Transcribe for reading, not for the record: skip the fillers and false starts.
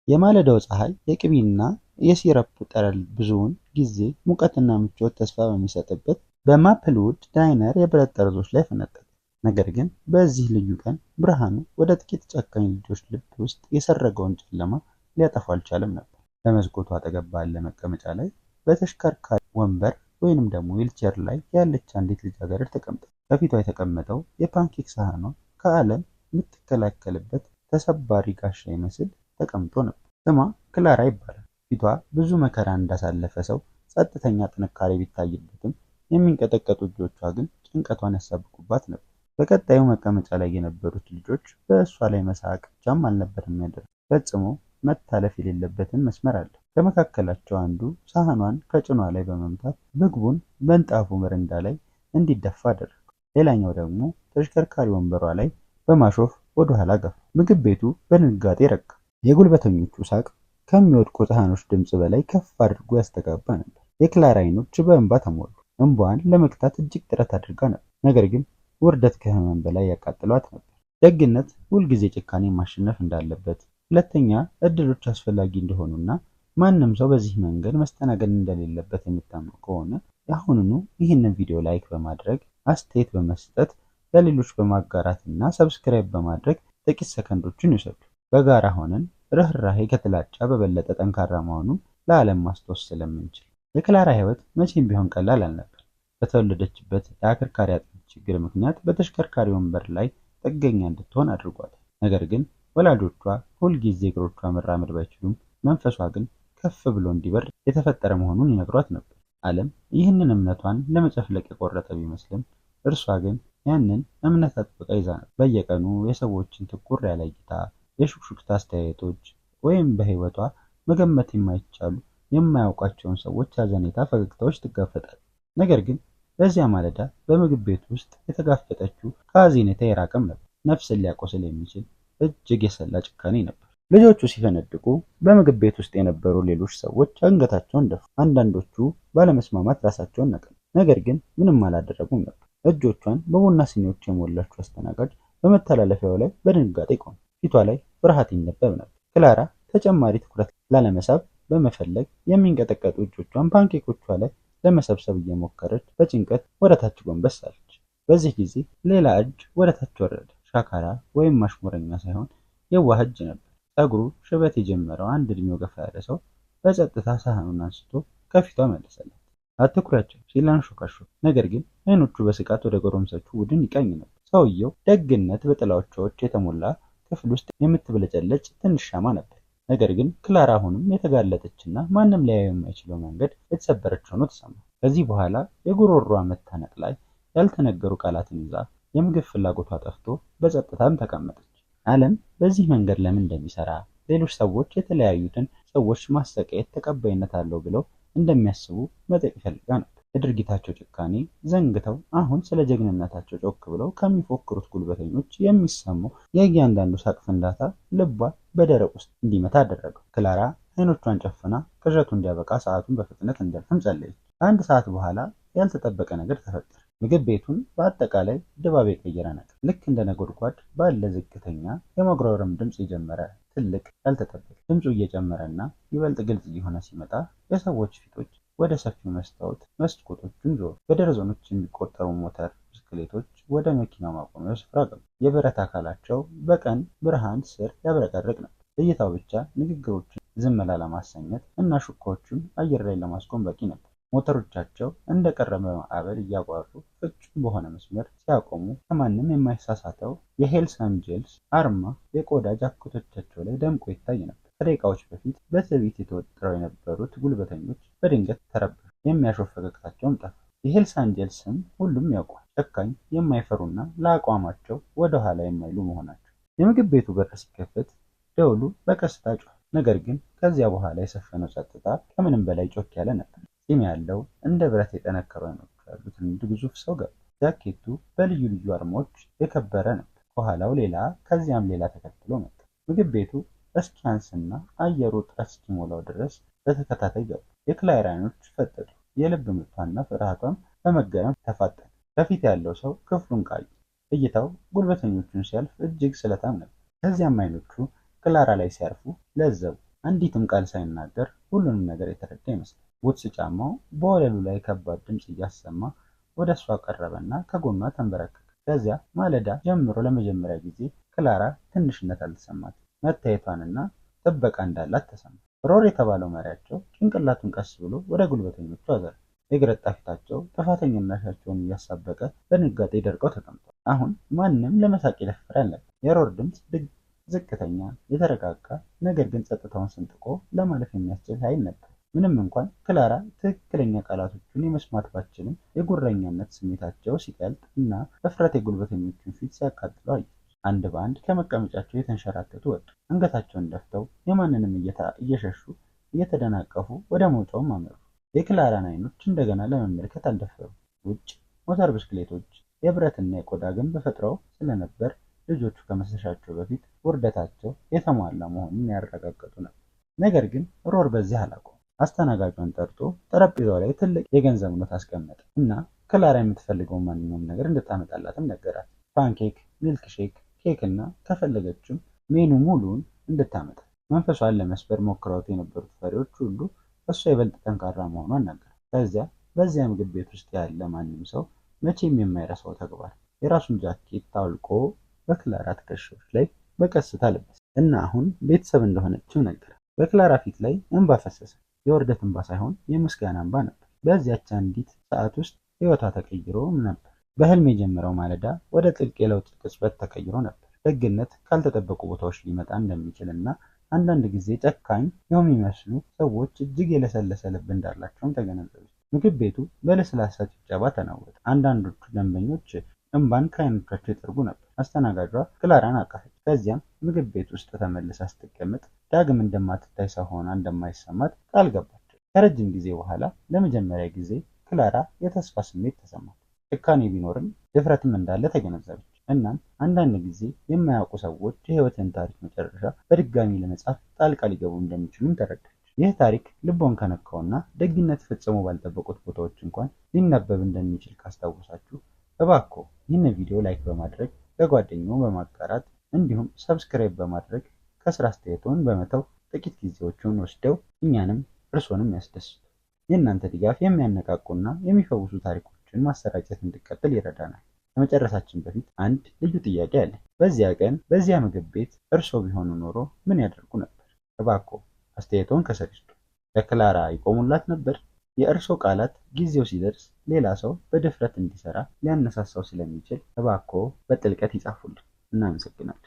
የማለዳው ፀሐይ የቅቤና የሲረፕ ጠረን ብዙውን ጊዜ ሙቀትና ምቾት ተስፋ በሚሰጥበት በማፕልውድ ዳይነር የብረት ጠርዞች ላይ ፈነጠቀ። ነገር ግን በዚህ ልዩ ቀን ብርሃኑ ወደ ጥቂት ጨካኝ ልጆች ልብ ውስጥ የሰረገውን ጨለማ ሊያጠፋው አልቻለም ነበር። በመስኮቱ አጠገብ ባለ መቀመጫ ላይ በተሽከርካሪ ወንበር ወይንም ደግሞ ዊልቸር ላይ ያለች አንዲት ልጃገረድ ተቀምጣለች። በፊቷ የተቀመጠው የፓንኬክ ሳህኗ ከዓለም የምትከላከልበት ተሰባሪ ጋሻ ይመስል ተቀምጦ ነበር። ስሟ ክላራ ይባላል። ፊቷ ብዙ መከራ እንዳሳለፈ ሰው ጸጥተኛ ጥንካሬ ቢታይበትም የሚንቀጠቀጡ እጆቿ ግን ጭንቀቷን ያሳብቁባት ነበር። በቀጣዩ መቀመጫ ላይ የነበሩት ልጆች በእሷ ላይ መሳቅ ብቻም አልነበረም ያደረጉት፣ ፈጽሞ መታለፍ የሌለበትን መስመር አለ። ከመካከላቸው አንዱ ሳህኗን ከጭኗ ላይ በመምታት ምግቡን በንጣፉ በረንዳ ላይ እንዲደፋ አደረገው። ሌላኛው ደግሞ ተሽከርካሪ ወንበሯ ላይ በማሾፍ ወደ ኋላ ገፋ። ምግብ ቤቱ በድንጋጤ ረጋ። የጉልበተኞቹ ሳቅ ከሚወድቁ ሳህኖች ድምፅ በላይ ከፍ አድርጎ ያስተጋባ ነበር። የክላራ አይኖች በእንባ ተሞሉ። እንባዋን ለመግታት እጅግ ጥረት አድርጋ ነበር፣ ነገር ግን ውርደት ከህመም በላይ ያቃጥሏት ነበር። ደግነት ሁልጊዜ ጭካኔ ማሸነፍ እንዳለበት፣ ሁለተኛ እድሎች አስፈላጊ እንደሆኑና ማንም ሰው በዚህ መንገድ መስተናገድ እንደሌለበት የምታምኑ ከሆነ አሁኑኑ ይህንን ቪዲዮ ላይክ በማድረግ አስተያየት በመስጠት ለሌሎች በማጋራት እና ሰብስክራይብ በማድረግ ጥቂት ሰከንዶችን ይውሰዱ። በጋራ ሆነን ርህራሄ ከጥላቻ በበለጠ ጠንካራ መሆኑን ለዓለም ማስታወስ ስለምንችል። የክላራ ህይወት መቼም ቢሆን ቀላል አልነበር። በተወለደችበት የአከርካሪ አጥንት ችግር ምክንያት በተሽከርካሪ ወንበር ላይ ጥገኛ እንድትሆን አድርጓታል። ነገር ግን ወላጆቿ ሁልጊዜ እግሮቿ መራመድ ባይችሉም መንፈሷ ግን ከፍ ብሎ እንዲበር የተፈጠረ መሆኑን ይነግሯት ነበር። ዓለም ይህንን እምነቷን ለመጨፍለቅ የቆረጠ ቢመስልም እርሷ ግን ያንን እምነት አጥብቃ ይዛ ነበር። በየቀኑ የሰዎችን ትኩር ያለ እይታ፣ የሹክሹክታ አስተያየቶች ወይም በህይወቷ መገመት የማይቻሉ የማያውቋቸውን ሰዎች ሐዘኔታ ፈገግታዎች ትጋፈጣለች። ነገር ግን በዚያ ማለዳ በምግብ ቤት ውስጥ የተጋፈጠችው ከሐዘኔታ የራቀም ነበር። ነፍስን ሊያቆስል የሚችል እጅግ የሰላ ጭካኔ ነበር። ልጆቹ ሲፈነድቁ በምግብ ቤት ውስጥ የነበሩ ሌሎች ሰዎች አንገታቸውን ደፉ። አንዳንዶቹ ባለመስማማት ራሳቸውን ነቀሉ። ነገር ግን ምንም አላደረጉም ነበር። እጆቿን በቡና ሲኒዎች የሞላችው አስተናጋጅ በመተላለፊያው ላይ በድንጋጤ ቆመ። ፊቷ ላይ ፍርሃት ይነበብ ነበር። ክላራ ተጨማሪ ትኩረት ላለመሳብ በመፈለግ የሚንቀጠቀጡ እጆቿን ፓንኬኮቿ ላይ ለመሰብሰብ እየሞከረች በጭንቀት ወደ ታች ጎንበስ አለች። በዚህ ጊዜ ሌላ እጅ ወደ ታች ወረደ። ሻካራ ወይም ማሽሙረኛ ሳይሆን የዋህ እጅ ነበር። ፀጉሩ ሽበት የጀመረው አንድ እድሜው ገፋ ያለ ሰው በጸጥታ ሳህኑን አንስቶ ከፊቷ መለሰላት። አትኩሪያቸው ሲል አንሾካሾከ። ነገር ግን አይኖቹ በስቃት ወደ ጎረምሶቹ ቡድን ይቃኝ ነበር። ሰውየው ደግነት በጥላቻዎች የተሞላ ክፍል ውስጥ የምትብለጨለጭ ትንሽ ሻማ ነበር። ነገር ግን ክላራ አሁንም የተጋለጠችና ማንም ሊያየው የማይችለው መንገድ የተሰበረች ሆኖ ተሰማ። ከዚህ በኋላ የጉሮሯ መታነቅ ላይ ያልተነገሩ ቃላትን ይዛ የምግብ ፍላጎቷ ጠፍቶ በጸጥታም ተቀመጠች። ዓለም በዚህ መንገድ ለምን እንደሚሰራ፣ ሌሎች ሰዎች የተለያዩትን ሰዎች ማሰቃየት ተቀባይነት አለው ብለው እንደሚያስቡ መጠየቅ ፈልጋ ነበር። የድርጊታቸው ጭካኔ ዘንግተው አሁን ስለ ጀግንነታቸው ጮክ ብለው ከሚፎክሩት ጉልበተኞች የሚሰማው የእያንዳንዱ ሳቅ ፍንዳታ ልቧ በደረቅ ውስጥ እንዲመታ አደረገው። ክላራ አይኖቿን ጨፍና ቅዠቱ እንዲያበቃ ሰዓቱን በፍጥነት እንዲያልፍም ጸለየች። ከአንድ ሰዓት በኋላ ያልተጠበቀ ነገር ተፈጠረ። ምግብ ቤቱን በአጠቃላይ ድባብ የቀየረ ነገር። ልክ እንደ ነጎድጓድ ባለ ዝቅተኛ የመጉረምረም ድምፅ የጀመረ ትልቅ ያልተጠበቀ ድምፁ እየጨመረና ይበልጥ ግልጽ እየሆነ ሲመጣ የሰዎች ፊቶች ወደ ሰፊው መስኮቶቹን ዞሩ። በደርዘኖች የሚቆጠሩ ሞተር ብስክሌቶች ወደ መኪናው ማቆሚያው ስፍራ ገቡ። የብረት አካላቸው በቀን ብርሃን ስር ያብረቀርቅ ነበር። እይታው ብቻ ንግግሮችን ዝም ላለማሰኘት እና ሹካዎቹን አየር ላይ ለማስቆም በቂ ነበር። ሞተሮቻቸው እንደ ቀረበ ማዕበል እያጓሩ ፍጹም በሆነ መስመር ሲያቆሙ ከማንም የማይሳሳተው የሄልስ አንጀልስ አርማ የቆዳ ጃኬቶቻቸው ላይ ደምቆ ይታይ ነበር። ከደቂቃዎች በፊት በትዕቢት የተወጥረው የነበሩት ጉልበተኞች በድንገት ተረበሹ። የሚያሾፍ ፈገግታቸውም ጠፋ። የሄልስ አንጀልስ ስም ሁሉም ያውቋል። ጨካኝ፣ የማይፈሩና ለአቋማቸው ወደ ኋላ የማይሉ መሆናቸው። የምግብ ቤቱ በር ሲከፈት ደውሉ በቀስታ ጮኸ። ነገር ግን ከዚያ በኋላ የሰፈነው ጸጥታ ከምንም በላይ ጮክ ያለ ነበር። ፂም ያለው እንደ ብረት የጠነከሩ አይኖች ያሉት አንድ ግዙፍ ሰው ገባ። ጃኬቱ በልዩ ልዩ አርማዎች የከበረ ነበር። ከኋላው ሌላ ከዚያም ሌላ ተከትሎ መጣ። ምግብ ቤቱ እስኪያንስና አየሩ ጥረት እስኪሞላው ድረስ በተከታታይ ገቡ። የክላራ አይኖች ፈጠጡ። የልብ ምቷና ፍርሃቷም በመገረም ተፋጠነ። ከፊት ያለው ሰው ክፍሉን ቃኘ። እይታው ጉልበተኞቹን ሲያልፍ እጅግ ስለታም ነበር። ከዚያም አይኖቹ ክላራ ላይ ሲያርፉ ለዘቡ። አንዲትም ቃል ሳይናገር ሁሉንም ነገር የተረዳ ይመስላል። ቡትስ ጫማው በወለሉ ላይ ከባድ ድምፅ እያሰማ ወደ እሷ ቀረበና ከጎኗ ተንበረከከ። ከዚያ ማለዳ ጀምሮ ለመጀመሪያ ጊዜ ክላራ ትንሽነት አልተሰማትም። መታየቷንና ጥበቃ እንዳላት ተሰማ። ሮር የተባለው መሪያቸው ጭንቅላቱን ቀስ ብሎ ወደ ጉልበተኞቹ አዘረ። የገረጣ ፊታቸው ጥፋተኝነታቸውን እያሳበቀ በድንጋጤ ደርቀው ተቀምጧል። አሁን ማንም ለመሳቅ የደፈረ አልነበር። የሮር ድምፅ ዝቅተኛ፣ የተረጋጋ ነገር ግን ጸጥታውን ሰንጥቆ ለማለፍ የሚያስችል ኃይል ነበር። ምንም እንኳን ክላራ ትክክለኛ ቃላቶቹን የመስማት ባትችልም የጉረኛነት ስሜታቸው ሲቀልጥ እና በፍርሃት የጉልበተኞቹን ፊት ሲያቃጥሉ አየች። አንድ በአንድ ከመቀመጫቸው የተንሸራተቱ ወጡ። አንገታቸውን ደፍተው የማንንም እይታ እየሸሹ እየተደናቀፉ ወደ መውጫውም አመሩ። የክላራን አይኖች እንደገና ለመመልከት አልደፈሩም። ውጭ ሞተር ብስክሌቶች፣ የብረትና የቆዳ ግንብ ፈጥረው ስለነበር ልጆቹ ከመሸሻቸው በፊት ውርደታቸው የተሟላ መሆኑን ያረጋገጡ ነበር። ነገር ግን ሮር በዚህ አላቆመም። አስተናጋጇን ጠርቶ ጠረጴዛው ላይ ትልቅ የገንዘብ ኖት አስቀመጠ እና ክላራ የምትፈልገውን ማንኛውም ነገር እንድታመጣላትም ነገራት። ፓንኬክ፣ ሚልክ ሼክ፣ ኬክ እና ከፈለገችም ሜኑ ሙሉውን እንድታመጣ። መንፈሷን ለመስበር ሞክረውት የነበሩት ፈሪዎች ሁሉ እሷ ይበልጥ ጠንካራ መሆኗን ነገር። ከዚያ በዚያ ምግብ ቤት ውስጥ ያለ ማንም ሰው መቼም የማይረሳው ተግባር የራሱን ጃኬት ታውልቆ በክላራ ትከሻዎች ላይ በቀስታ ለበሰ እና አሁን ቤተሰብ እንደሆነችው ነገር። በክላራ ፊት ላይ እንባ ፈሰሰ። የውርደት እንባ ሳይሆን የምስጋና እንባ ነበር። በዚያች አንዲት ሰዓት ውስጥ ሕይወቷ ተቀይሮ ነበር። በህልም የጀመረው ማለዳ ወደ ጥልቅ የለውጥ ቅጽበት ተቀይሮ ነበር። ደግነት ካልተጠበቁ ቦታዎች ሊመጣ እንደሚችል እና አንዳንድ ጊዜ ጨካኝ የሚመስሉ ሰዎች እጅግ የለሰለሰ ልብ እንዳላቸውም ተገነዘበች። ምግብ ቤቱ በለስላሳ ጭብጨባ ተናወጠ። አንዳንዶቹ ደንበኞች እንባን ከዓይኖቻቸው ይጠርጉ ነበር። አስተናጋጇ ክላራን አቀፈች። ከዚያም ምግብ ቤት ውስጥ ተመልሳ ስትቀመጥ ዳግም እንደማትታይ ሰው ሆና እንደማይሰማት ቃል ገባቸው። ከረጅም ጊዜ በኋላ ለመጀመሪያ ጊዜ ክላራ የተስፋ ስሜት ተሰማት። ጭካኔ ቢኖርም ድፍረትም እንዳለ ተገነዘበች። እናም አንዳንድ ጊዜ የማያውቁ ሰዎች የህይወትን ታሪክ መጨረሻ በድጋሚ ለመጻፍ ጣልቃ ሊገቡ እንደሚችሉም ተረዳች። ይህ ታሪክ ልቦን ከነካውና ደግነት ፈጽሞ ባልጠበቁት ቦታዎች እንኳን ሊነበብ እንደሚችል ካስታወሳችሁ እባክዎ ይህን ቪዲዮ ላይክ በማድረግ ለጓደኛው በማጋራት እንዲሁም ሰብስክራይብ በማድረግ ከስራ አስተያየቶን በመተው ጥቂት ጊዜዎችን ወስደው እኛንም እርሶንም ያስደስቱ። የእናንተ ድጋፍ የሚያነቃቁና የሚፈውሱ ታሪኮችን ማሰራጨት እንድቀጥል ይረዳናል። ከመጨረሳችን በፊት አንድ ልዩ ጥያቄ አለ። በዚያ ቀን በዚያ ምግብ ቤት እርሶ ቢሆኑ ኖሮ ምን ያደርጉ ነበር? እባክዎ አስተያየቶን ከስር ይስጡ። ለክላራ ይቆሙላት ነበር? የእርሶ ቃላት ጊዜው ሲደርስ ሌላ ሰው በድፍረት እንዲሰራ ሊያነሳሳው ስለሚችል እባክዎ በጥልቀት ይጻፉልን። እናመሰግናለን።